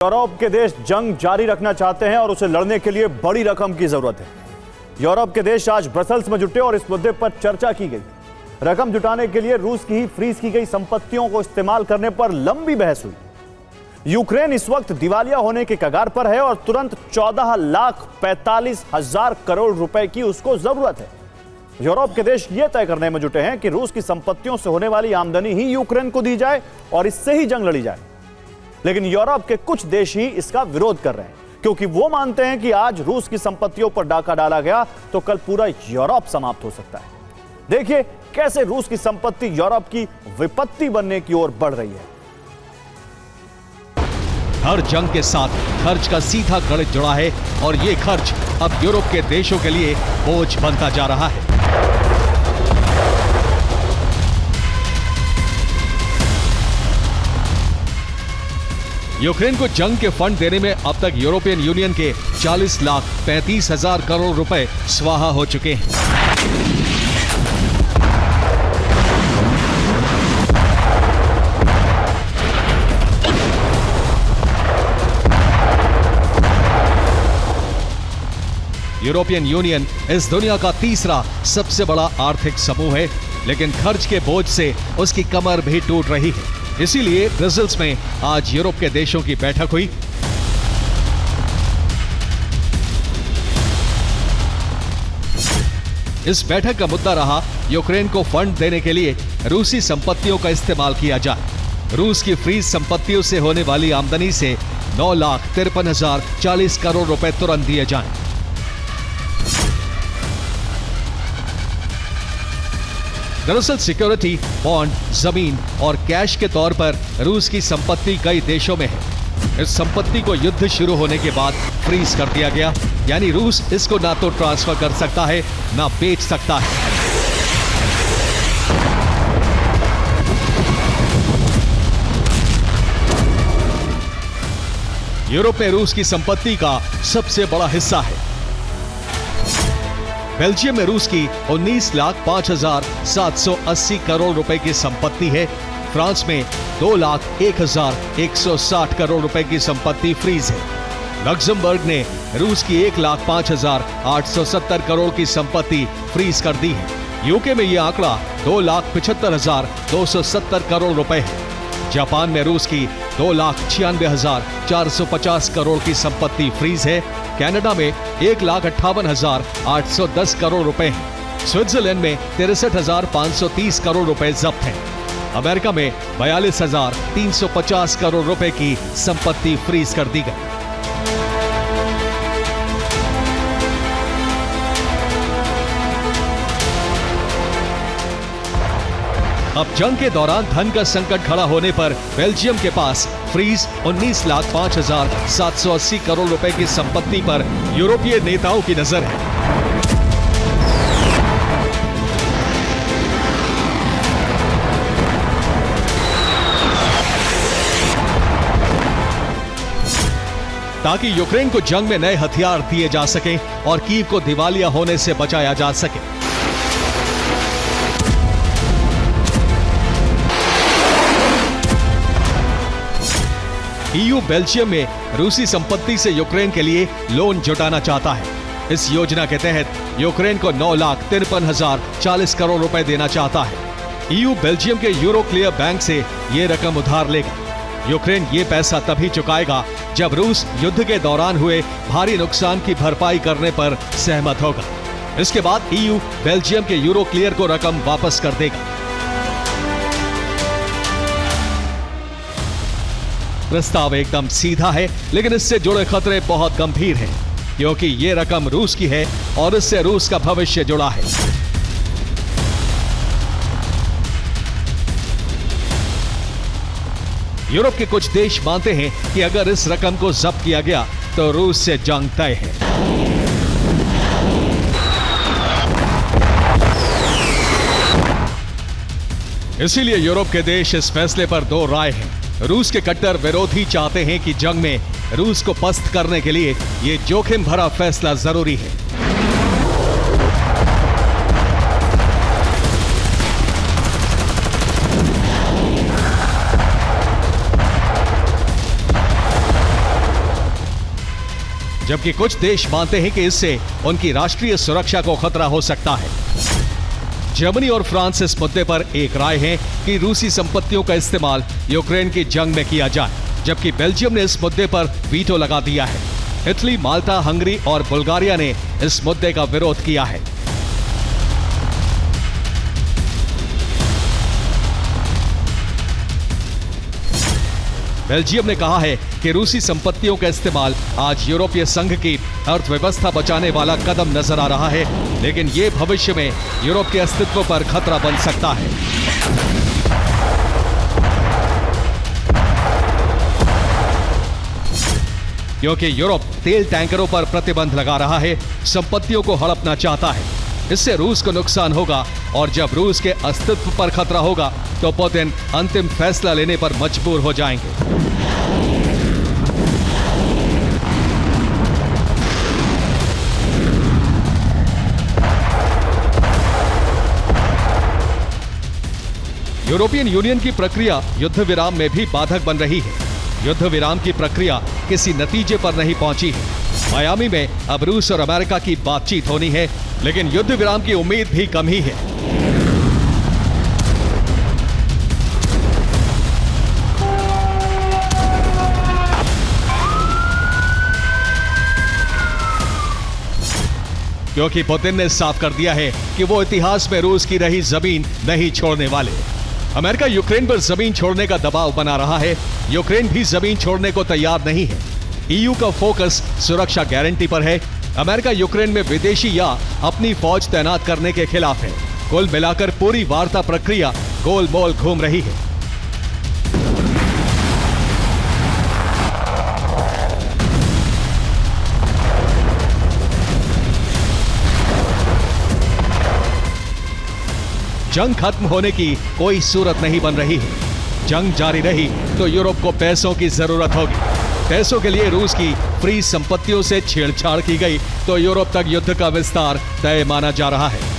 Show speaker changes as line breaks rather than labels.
Europe के देश जंग जारी रखना चाहते हैं और उसे लड़ने के लिए बड़ी रकम की जरूरत है। यूरोप के देश आज ब्रसेल्स में जुटे और इस मुद्दे पर चर्चा की गई। रकम जुटाने के लिए रूस की ही फ्रीज की गई संपत्तियों को इस्तेमाल करने पर लंबी बहस हुई। यूक्रेन इस वक्त दिवालिया होने के कगार पर है और तुरंत 14,45,000 करोड़ रुपए की उसको जरूरत है। यूरोप के देश यह तय करने में जुटे हैं कि रूस की संपत्तियों से होने वाली आमदनी ही यूक्रेन को दी जाए और इससे ही जंग लड़ी जाए। लेकिन यूरोप के कुछ देश ही इसका विरोध कर रहे हैं, क्योंकि वो मानते हैं कि आज रूस की संपत्तियों पर डाका डाला गया तो कल पूरा यूरोप समाप्त हो सकता है। देखिए कैसे रूस की संपत्ति यूरोप की विपत्ति बनने की ओर बढ़ रही है।
हर जंग के साथ खर्च का सीधा गणित जुड़ा है और ये खर्च अब यूरोप के देशों के लिए बोझ बनता जा रहा है। यूक्रेन को जंग के फंड देने में अब तक यूरोपियन यूनियन के 40,35,000 करोड़ रुपए स्वाहा हो चुके हैं। यूरोपियन यूनियन इस दुनिया का तीसरा सबसे बड़ा आर्थिक समूह है, लेकिन खर्च के बोझ से उसकी कमर भी टूट रही है। इसीलिए ब्रसेल्स में आज यूरोप के देशों की बैठक हुई। इस बैठक का मुद्दा रहा यूक्रेन को फंड देने के लिए रूसी संपत्तियों का इस्तेमाल किया जाए। रूस की फ्रीज संपत्तियों से होने वाली आमदनी से 9,53,040 करोड़ रुपए तुरंत दिए जाएं। दरअसल सिक्योरिटी, बॉन्ड, जमीन और कैश के तौर पर रूस की संपत्ति कई देशों में है। इस संपत्ति को युद्ध शुरू होने के बाद फ्रीज कर दिया गया, यानी रूस इसको ना तो ट्रांसफर कर सकता है ना बेच सकता है। यूरोप में रूस की संपत्ति का सबसे बड़ा हिस्सा है। बेल्जियम में रूस की 19,05,780 करोड़ रुपए की संपत्ति है। फ्रांस में 2,01,160 करोड़ रुपए की संपत्ति फ्रीज है। लक्जमबर्ग ने रूस की 1,05,870 करोड़ की संपत्ति फ्रीज कर दी है। यूके में यह आंकड़ा 2,75,270 करोड़ रुपए है। जापान में रूस की 2,96,450 करोड़ की संपत्ति फ्रीज है। कनाडा में 1,58,810 करोड़ रुपए हैं। स्विट्जरलैंड में 63,530 करोड़ रुपए जब्त हैं। अमेरिका में 42,350 करोड़ रुपए की संपत्ति फ्रीज कर दी गई। अब जंग के दौरान धन का संकट खड़ा होने पर बेल्जियम के पास फ्रीज 19,05,780 करोड़ रुपए की संपत्ति पर यूरोपीय नेताओं की नजर है। ताकि यूक्रेन को जंग में नए हथियार दिए जा सकें और कीव को दिवालिया होने से बचाया जा सके। ईयू बेल्जियम में रूसी संपत्ति से यूक्रेन के लिए लोन जुटाना चाहता है। इस योजना के तहत यूक्रेन को 9,53,040 करोड़ रुपए देना चाहता है। ईयू बेल्जियम के यूरोक्लियर बैंक से यह रकम उधार लेगा। यूक्रेन ये पैसा तभी चुकाएगा जब रूस युद्ध के दौरान हुए भारी नुकसान की भरपाई करने पर सहमत होगा। इसके बाद ईयू बेल्जियम के यूरोक्लियर को रकम वापस कर देगा। प्रस्ताव एकदम सीधा है, लेकिन इससे जुड़े खतरे बहुत गंभीर हैं, क्योंकि ये रकम रूस की है और इससे रूस का भविष्य जुड़ा है। यूरोप के कुछ देश मानते हैं कि अगर इस रकम को जब्त किया गया तो रूस से जंग तय है। इसीलिए यूरोप के देश इस फैसले पर दो राय हैं। रूस के कट्टर विरोधी चाहते हैं कि जंग में रूस को पस्त करने के लिए यह जोखिम भरा फैसला जरूरी है। जबकि कुछ देश मानते हैं कि इससे उनकी राष्ट्रीय सुरक्षा को खतरा हो सकता है। जर्मनी और फ्रांस इस मुद्दे पर एक राय है कि रूसी संपत्तियों का इस्तेमाल यूक्रेन की जंग में किया जाए, जबकि बेल्जियम ने इस मुद्दे पर वीटो लगा दिया है। इटली, माल्टा, हंगरी और बुल्गारिया ने इस मुद्दे का विरोध किया है। बेल्जियम ने कहा है कि रूसी संपत्तियों का इस्तेमाल आज यूरोपीय संघ की अर्थव्यवस्था बचाने वाला कदम नजर आ रहा है, लेकिन यह भविष्य में यूरोप के अस्तित्व पर खतरा बन सकता है। क्योंकि यूरोप तेल टैंकरों पर प्रतिबंध लगा रहा है, संपत्तियों को हड़पना चाहता है। इससे रूस को नुकसान होगा और जब रूस के अस्तित्व पर खतरा होगा तो पुतिन अंतिम फैसला लेने पर मजबूर हो जाएंगे। यूरोपियन यूनियन की प्रक्रिया युद्ध विराम में भी बाधक बन रही है। युद्ध विराम की प्रक्रिया किसी नतीजे पर नहीं पहुंची है। मायामी में अब रूस और अमेरिका की बातचीत होनी है, लेकिन युद्ध विराम की उम्मीद भी कम ही है। क्योंकि पुतिन ने साफ कर दिया है कि वो इतिहास में रूस की रही जमीन नहीं छोड़ने वाले। अमेरिका यूक्रेन पर जमीन छोड़ने का दबाव बना रहा है, यूक्रेन भी जमीन छोड़ने को तैयार नहीं है। ईयू का फोकस सुरक्षा गारंटी पर है। अमेरिका यूक्रेन में विदेशी या अपनी फौज तैनात करने के खिलाफ है। कुल मिलाकर पूरी वार्ता प्रक्रिया गोलमोल घूम रही है। जंग खत्म होने की कोई सूरत नहीं बन रही है। जंग जारी रही तो यूरोप को पैसों की जरूरत होगी। पैसों के लिए रूस की फ्री संपत्तियों से छेड़छाड़ की गई तो यूरोप तक युद्ध का विस्तार तय माना जा रहा है।